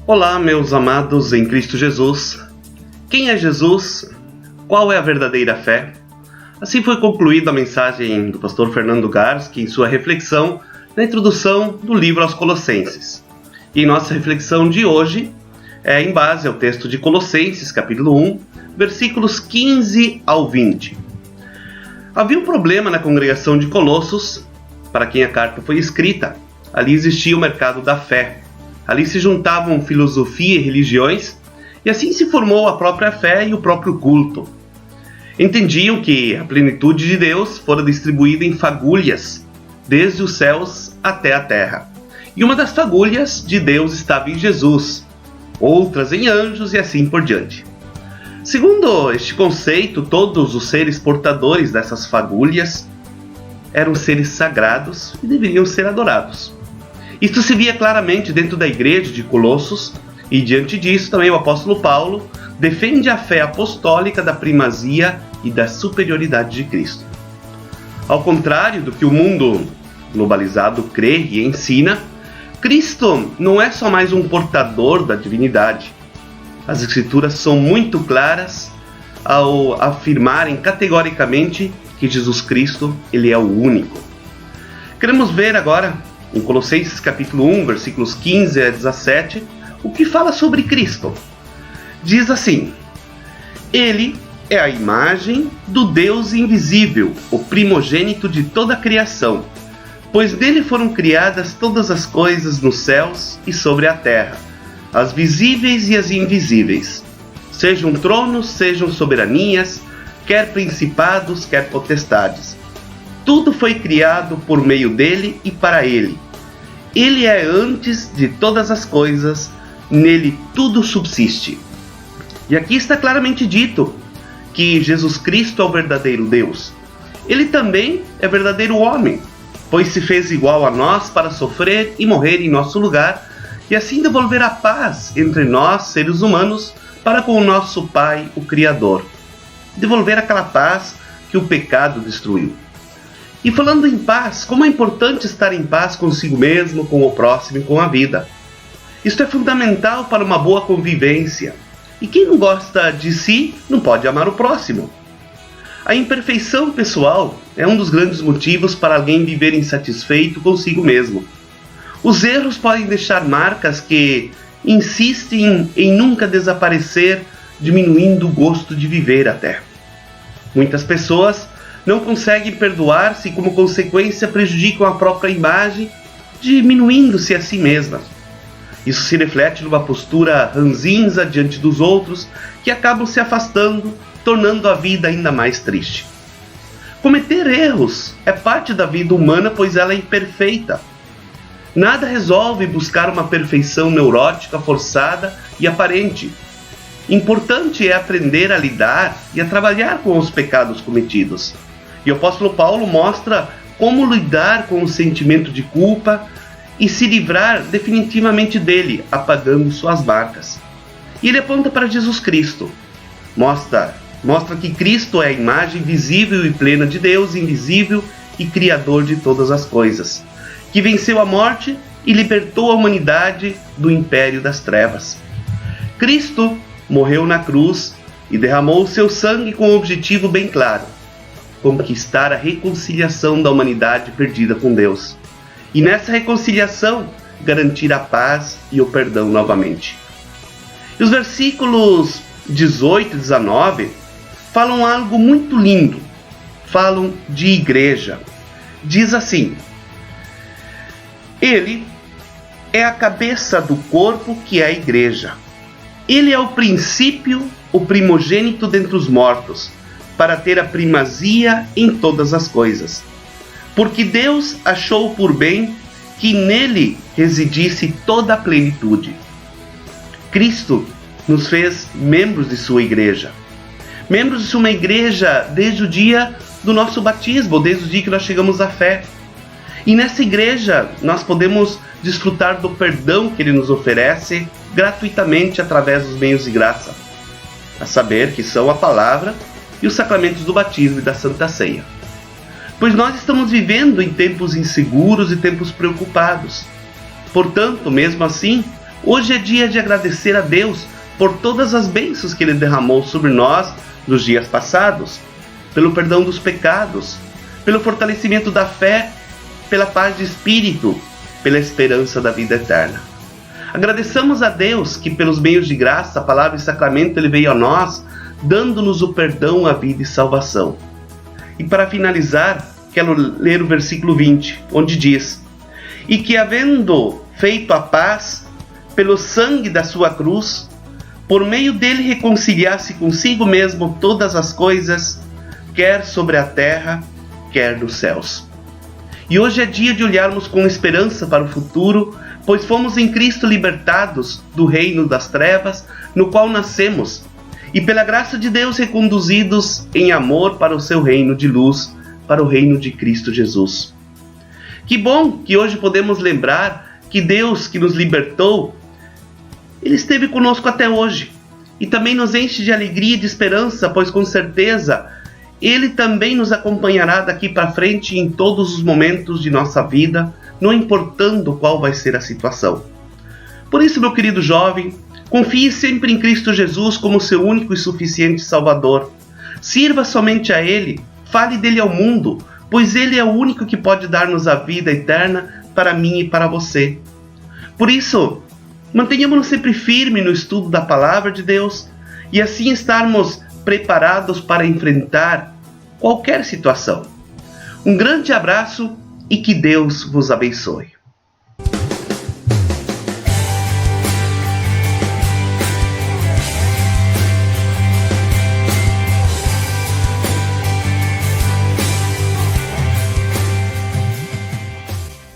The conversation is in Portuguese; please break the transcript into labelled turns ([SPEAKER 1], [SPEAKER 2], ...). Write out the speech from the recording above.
[SPEAKER 1] Olá, meus amados em Cristo Jesus. Quem é Jesus? Qual é a verdadeira fé? Assim foi concluída a mensagem do pastor Fernando Garski em sua reflexão na introdução do livro aos Colossenses. E nossa reflexão de hoje é em base ao texto de Colossenses, capítulo 1, versículos 15 ao 20. Havia um problema na congregação de Colossos, para quem a carta foi escrita. Ali existia o mercado da fé. Ali se juntavam filosofia e religiões, e assim se formou a própria fé e o próprio culto. Entendiam que a plenitude de Deus fora distribuída em fagulhas, desde os céus até a terra. E uma das fagulhas de Deus estava em Jesus, outras em anjos e assim por diante. Segundo este conceito, todos os seres portadores dessas fagulhas eram seres sagrados e deveriam ser adorados. Isto se via claramente dentro da igreja de Colossos, e diante disso também o apóstolo Paulo defende a fé apostólica da primazia e da superioridade de Cristo. Ao contrário do que o mundo globalizado crê e ensina, Cristo não é só mais um portador da divindade. As Escrituras são muito claras ao afirmarem categoricamente que Jesus Cristo ele é o único. Queremos ver agora, em Colossenses capítulo 1, versículos 15 a 17, o que fala sobre Cristo. Diz assim: Ele é a imagem do Deus invisível, o primogênito de toda a criação, pois dele foram criadas todas as coisas nos céus e sobre a terra, as visíveis e as invisíveis, sejam tronos, sejam soberanias, quer principados, quer potestades. Tudo foi criado por meio dele e para ele. Ele é antes de todas as coisas, nele tudo subsiste. E aqui está claramente dito que Jesus Cristo é o verdadeiro Deus. Ele também é verdadeiro homem, pois se fez igual a nós para sofrer e morrer em nosso lugar, e assim devolver a paz entre nós, seres humanos, para com o nosso Pai, o Criador. Devolver aquela paz que o pecado destruiu. E falando em paz, como é importante estar em paz consigo mesmo, com o próximo e com a vida. Isto é fundamental para uma boa convivência. E quem não gosta de si, não pode amar o próximo. A imperfeição pessoal é um dos grandes motivos para alguém viver insatisfeito consigo mesmo. Os erros podem deixar marcas que insistem em nunca desaparecer, diminuindo o gosto de viver até. Muitas pessoas não conseguem perdoar-se e, como consequência, prejudicam a própria imagem, diminuindo-se a si mesmas. Isso se reflete numa postura ranzinza diante dos outros, que acabam se afastando, tornando a vida ainda mais triste. Cometer erros é parte da vida humana, pois ela é imperfeita. Nada resolve buscar uma perfeição neurótica, forçada e aparente. Importante é aprender a lidar e a trabalhar com os pecados cometidos. E o apóstolo Paulo mostra como lidar com o sentimento de culpa e se livrar definitivamente dele, apagando suas marcas. E ele aponta para Jesus Cristo. Mostra que Cristo é a imagem visível e plena de Deus, invisível e criador de todas as coisas, que venceu a morte e libertou a humanidade do império das trevas. Cristo morreu na cruz e derramou o seu sangue com um objetivo bem claro: conquistar a reconciliação da humanidade perdida com Deus. E nessa reconciliação, garantir a paz e o perdão novamente. E os versículos 18 e 19 falam algo muito lindo. Falam de igreja. Diz assim: Ele é a cabeça do corpo que é a igreja. Ele é o princípio, o primogênito dentre os mortos, para ter a primazia em todas as coisas. Porque Deus achou por bem que nele residisse toda a plenitude. Cristo nos fez membros de sua igreja. Membros de sua igreja desde o dia do nosso batismo, desde o dia que nós chegamos à fé. E nessa igreja nós podemos desfrutar do perdão que ele nos oferece gratuitamente através dos meios de graça, a saber que são a palavra e os sacramentos do batismo e da Santa Ceia. Pois nós estamos vivendo em tempos inseguros e tempos preocupados. Portanto, mesmo assim, Hoje é dia de agradecer a Deus por todas as bênçãos que Ele derramou sobre nós nos dias passados, pelo perdão dos pecados, pelo fortalecimento da fé, pela paz de espírito, pela esperança da vida eterna. Agradeçamos a Deus que pelos meios de graça, a palavra e sacramento, Ele veio a nós, dando-nos o perdão, a vida e salvação. E para finalizar, quero ler o versículo 20, onde diz: e que havendo feito a paz, pelo sangue da sua cruz, por meio dele reconciliasse consigo mesmo todas as coisas, quer sobre a terra, quer nos céus. E hoje é dia de olharmos com esperança para o futuro, pois fomos em Cristo libertados do reino das trevas, no qual nascemos, e pela graça de Deus reconduzidos em amor para o seu reino de luz, para o reino de Cristo Jesus. Que bom que hoje podemos lembrar que Deus que nos libertou, Ele esteve conosco até hoje, e também nos enche de alegria e de esperança, pois com certeza Ele também nos acompanhará daqui para frente em todos os momentos de nossa vida, não importando qual vai ser a situação. Por isso, meu querido jovem, confie sempre em Cristo Jesus como seu único e suficiente Salvador. Sirva somente a Ele, fale dele ao mundo, pois Ele é o único que pode dar-nos a vida eterna para mim e para você. Por isso, mantenhamos-nos sempre firmes no estudo da Palavra de Deus e assim estarmos preparados para enfrentar qualquer situação. Um grande abraço e que Deus vos abençoe.